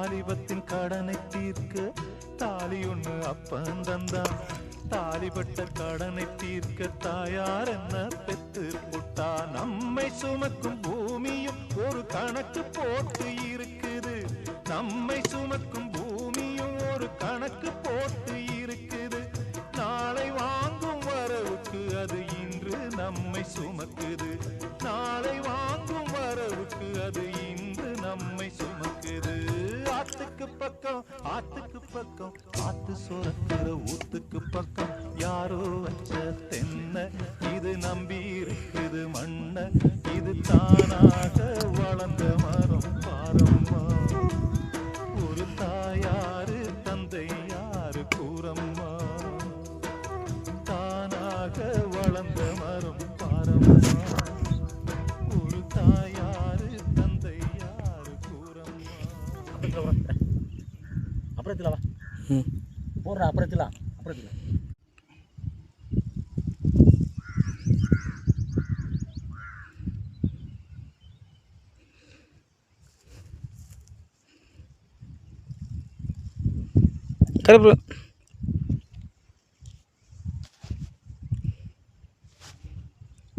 வாலிபத்தின் கடனை தீர்க்க தாலி ஒண்ணு அப்பன் தந்தான். தாலிபட்ட கடனை தீர்க்க தாயார் என்ன பெத்து புட்டா. நம்மை சுமக்கும் பூமியும் ஒரு கணக்கு போட்டு இருக்குது. நம்மை சுமக்கும் பூமியும் ஒரு கணக்கு போட்டு இருக்குது. நாளை வாங்கும் வரவுக்கு அது இன்று நம்மை சுமக்குது. நாளை வாங்கும் வரவுக்கு அது இன்று நம்மை சுமக்குது. ஆத்துக்கு பக்கம் ஆத்துக்கு பக்கம் ஆத்து சுரக்கிற ஊத்துக்கு பக்கம் யாரோ வச்ச தென்ன இது நம்பி இருக்குது மண்ண. இது தானாக வளர்ந்த மரம் பாரம்மா. ஒரு தாயாரு தந்தை யாரு கூறம்மா. தானாக வளர்ந்த மரம் பாரம்மா. ஒரு தாயாரு தந்தை யாரு கூறம்மா. அப்புறத்துல வா போடுற அப்புறத்துல கருப்பு